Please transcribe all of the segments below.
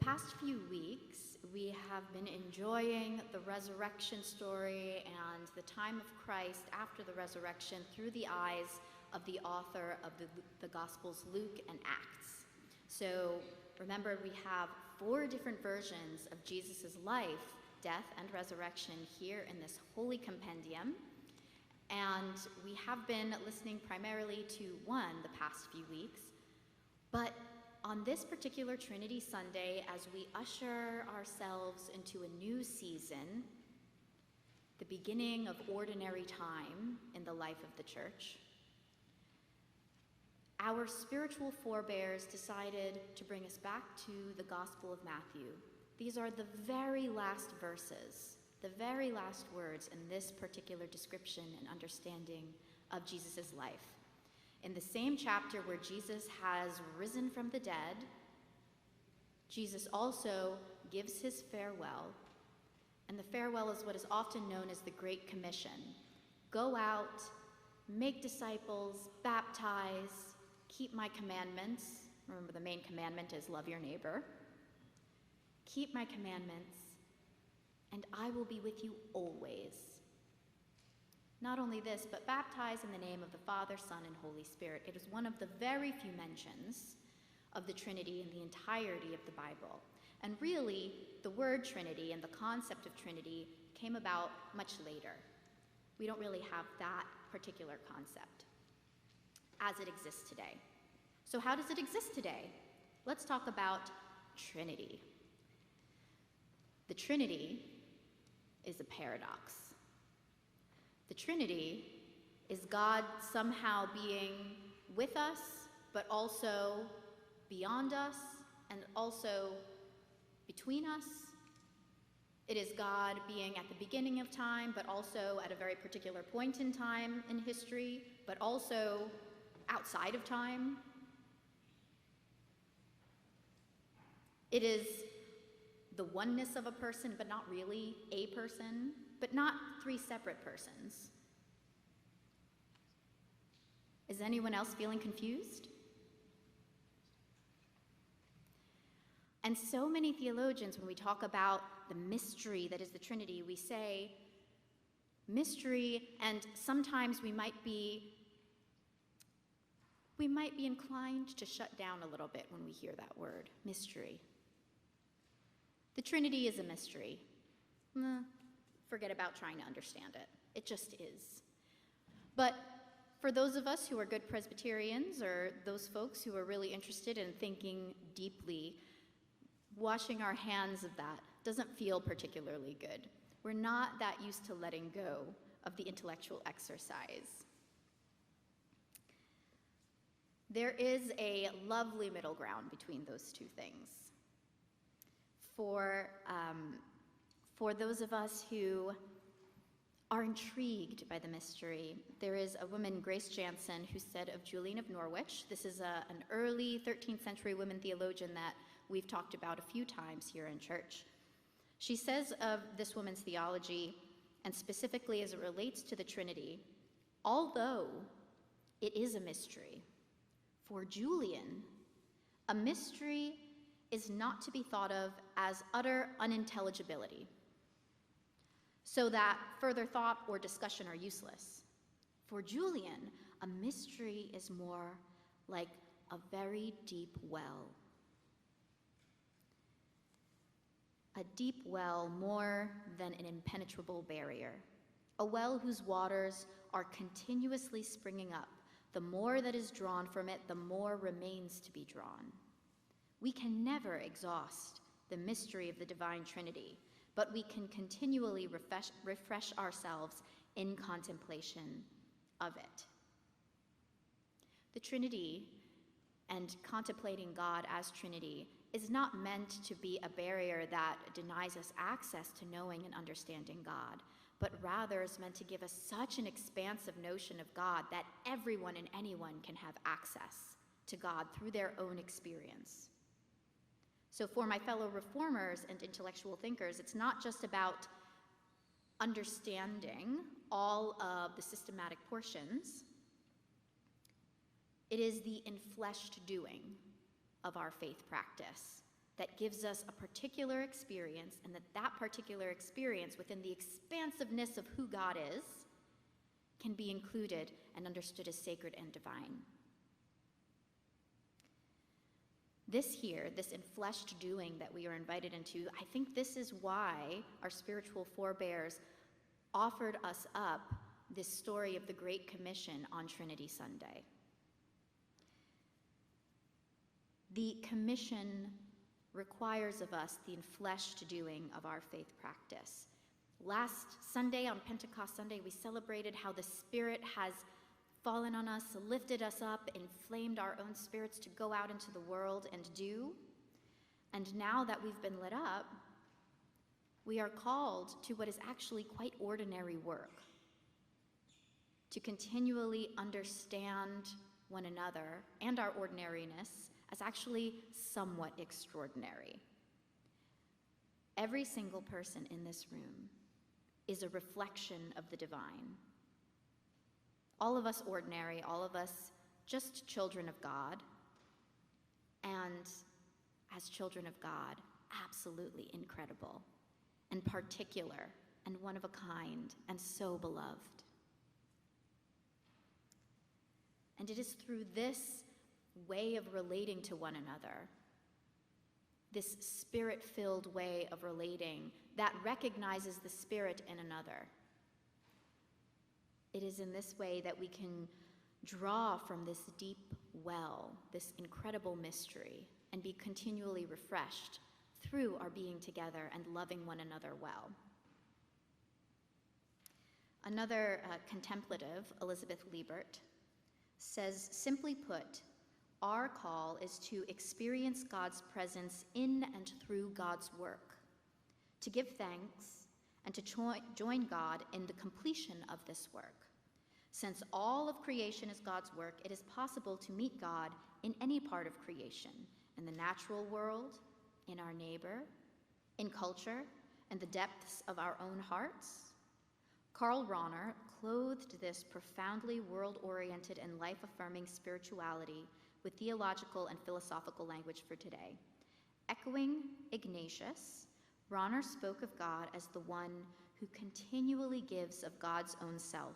past few weeks, we have been enjoying the resurrection story and the time of Christ after the resurrection through the eyes of the author of the Gospels, Luke and Acts. So remember, we have 4 different versions of Jesus' life, death, and resurrection here in this holy compendium. And we have been listening primarily to one the past few weeks. But on this particular Trinity Sunday, as we usher ourselves into a new season, the beginning of ordinary time in the life of the church, our spiritual forebears decided to bring us back to the Gospel of Matthew. These are the very last verses, the very last words in this particular description and understanding of Jesus' life. In the same chapter where Jesus has risen from the dead, Jesus also gives his farewell, and the farewell is what is often known as the Great Commission. Go out, make disciples, baptize, keep my commandments. Remember, the main commandment is love your neighbor. Keep my commandments, and I will be with you always. Not only this, but baptize in the name of the Father, Son, and Holy Spirit. It is one of the very few mentions of the Trinity in the entirety of the Bible. And really, the word Trinity and the concept of Trinity came about much later. We don't really have that particular concept as it exists today. So how does it exist today? Let's talk about Trinity. The Trinity is a paradox. The Trinity is God somehow being with us, but also beyond us, and also between us. It is God being at the beginning of time, but also at a very particular point in time in history, but also outside of time. It is the oneness of a person, but not really a person, but not 3 separate persons. Is anyone else feeling confused? And so many theologians, when we talk about the mystery that is the Trinity, we say mystery, and sometimes we might be inclined to shut down a little bit when we hear that word, mystery. The Trinity is a mystery. Forget about trying to understand it. It just is. But for those of us who are good Presbyterians, or those folks who are really interested in thinking deeply, washing our hands of that doesn't feel particularly good. We're not that used to letting go of the intellectual exercise. There is a lovely middle ground between those two things. For those of us who are intrigued by the mystery, there is a woman, Grace Jansen, who said of Julian of Norwich, this is an early 13th century woman theologian that we've talked about a few times here in church. She says of this woman's theology, and specifically as it relates to the Trinity, although it is a mystery, for Julian, a mystery is not to be thought of as utter unintelligibility, so that further thought or discussion are useless. For Julian, a mystery is more like a very deep well. A deep well more than an impenetrable barrier. A well whose waters are continuously springing up. The more that is drawn from it, the more remains to be drawn. We can never exhaust the mystery of the divine Trinity, but we can continually refresh ourselves in contemplation of it. The Trinity and contemplating God as Trinity is not meant to be a barrier that denies us access to knowing and understanding God, but rather is meant to give us such an expansive notion of God that everyone and anyone can have access to God through their own experience. So for my fellow reformers and intellectual thinkers, it's not just about understanding all of the systematic portions. It is the enfleshed doing of our faith practice that gives us a particular experience, and that particular experience within the expansiveness of who God is can be included and understood as sacred and divine. This enfleshed doing that we are invited into, I think this is why our spiritual forebears offered us up this story of the Great Commission on Trinity Sunday. The commission requires of us the enfleshed doing of our faith practice. Last Sunday, on Pentecost Sunday, we celebrated how the Spirit has fallen on us, lifted us up, inflamed our own spirits to go out into the world and do. And now that we've been lit up, we are called to what is actually quite ordinary work, to continually understand one another and our ordinariness as actually somewhat extraordinary. Every single person in this room is a reflection of the divine. All of us ordinary, all of us just children of God, and as children of God, absolutely incredible and particular and one of a kind and so beloved. And it is through this way of relating to one another, this Spirit-filled way of relating that recognizes the Spirit in another. It is in this way that we can draw from this deep well, this incredible mystery, and be continually refreshed through our being together and loving one another well. Another contemplative, Elizabeth Liebert, says, simply put, our call is to experience God's presence in and through God's work, to give thanks, and to join God in the completion of this work. Since all of creation is God's work, it is possible to meet God in any part of creation, in the natural world, in our neighbor, in culture, in the depths of our own hearts. Karl Rahner clothed this profoundly world-oriented and life-affirming spirituality with theological and philosophical language for today. Echoing Ignatius, Rahner spoke of God as the one who continually gives of God's own self,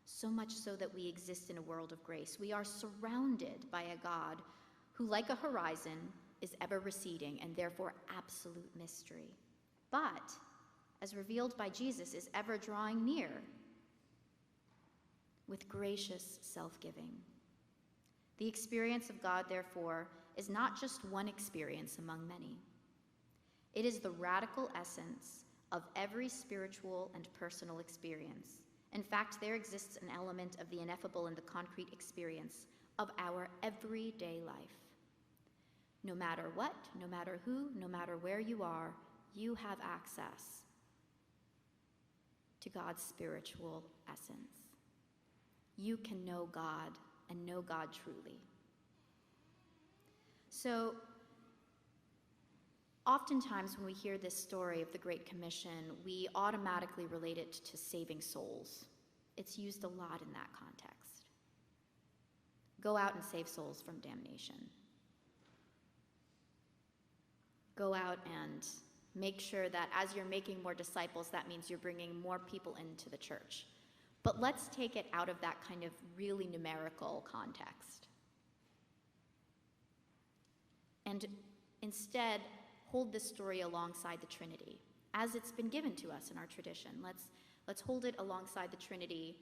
so much so that we exist in a world of grace. We are surrounded by a God who, like a horizon, is ever receding and therefore absolute mystery, but, as revealed by Jesus, is ever drawing near with gracious self-giving. The experience of God, therefore, is not just one experience among many. It is the radical essence of every spiritual and personal experience. In fact, there exists an element of the ineffable in the concrete experience of our everyday life. No matter what, no matter who, no matter where you are, you have access to God's spiritual essence. You can know God and know God truly. So, oftentimes when we hear this story of the Great Commission, we automatically relate it to saving souls. It's used a lot in that context. Go out and save souls from damnation. Go out and make sure that as you're making more disciples, that means you're bringing more people into the church. But let's take it out of that kind of really numerical context. And instead, hold this story alongside the Trinity, as it's been given to us in our tradition. Let's hold it alongside the Trinity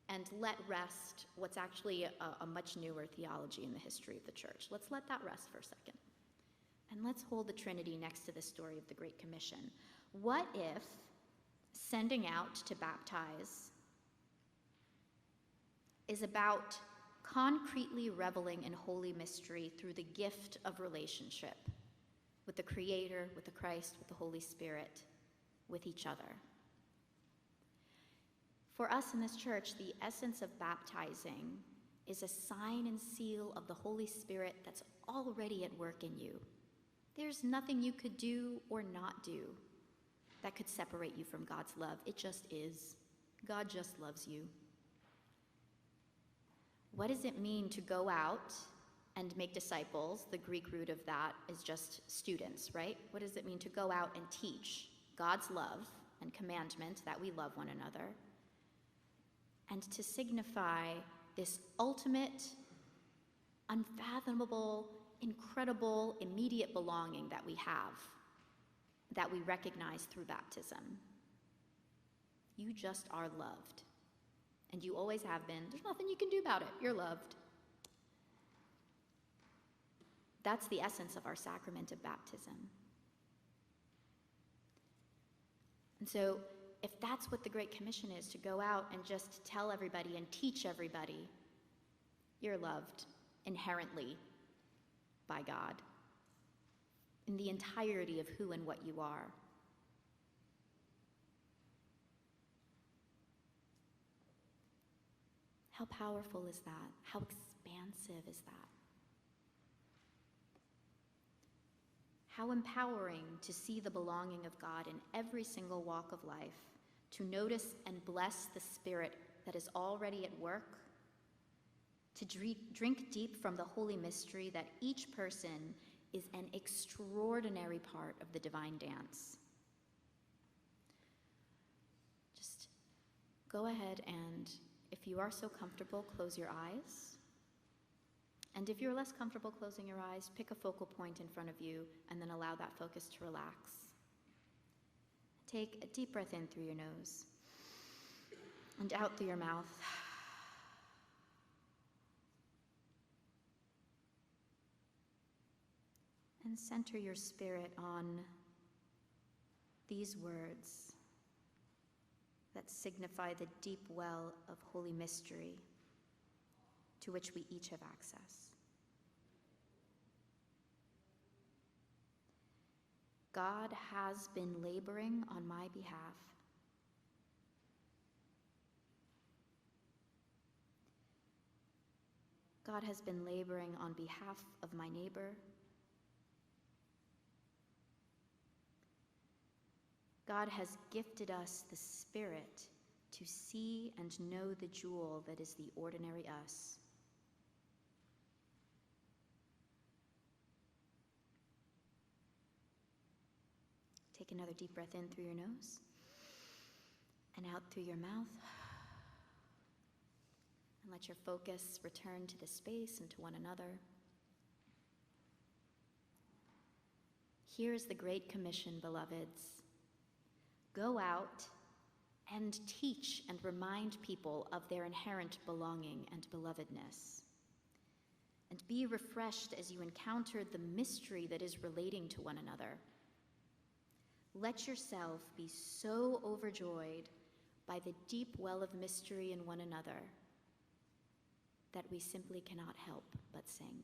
and let rest what's actually a much newer theology in the history of the church. Let's let that rest for a second. And let's hold the Trinity next to the story of the Great Commission. What if sending out to baptize is about concretely reveling in holy mystery through the gift of relationship with the Creator, with the Christ, with the Holy Spirit, with each other? For us in this church, the essence of baptizing is a sign and seal of the Holy Spirit that's already at work in you. There's nothing you could do or not do that could separate you from God's love. It just is. God just loves you. What does it mean to go out and make disciples. The Greek root of that is just students, right? What does it mean to go out and teach God's love and commandment that we love one another, and to signify this ultimate, unfathomable, incredible, immediate belonging that we have, that we recognize through baptism. You just are loved, and you always have been. There's nothing you can do about it. You're loved. That's the essence of our sacrament of baptism. And so, if that's what the Great Commission is, to go out and just tell everybody and teach everybody, you're loved inherently by God in the entirety of who and what you are. How powerful is that? How expansive is that? How empowering to see the belonging of God in every single walk of life, to notice and bless the Spirit that is already at work, to drink deep from the holy mystery that each person is an extraordinary part of the divine dance. Just go ahead and, if you are so comfortable, close your eyes. And if you're less comfortable closing your eyes, pick a focal point in front of you and then allow that focus to relax. Take a deep breath in through your nose and out through your mouth. And center your spirit on these words that signify the deep well of holy mystery to which we each have access. God has been laboring on my behalf. God has been laboring on behalf of my neighbor. God has gifted us the Spirit to see and know the jewel that is the ordinary us. Take another deep breath in through your nose and out through your mouth. And let your focus return to the space and to one another. Here is the Great Commission, beloveds. Go out and teach and remind people of their inherent belonging and belovedness. And be refreshed as you encounter the mystery that is relating to one another. Let yourself be so overjoyed by the deep well of mystery in one another that we simply cannot help but sing.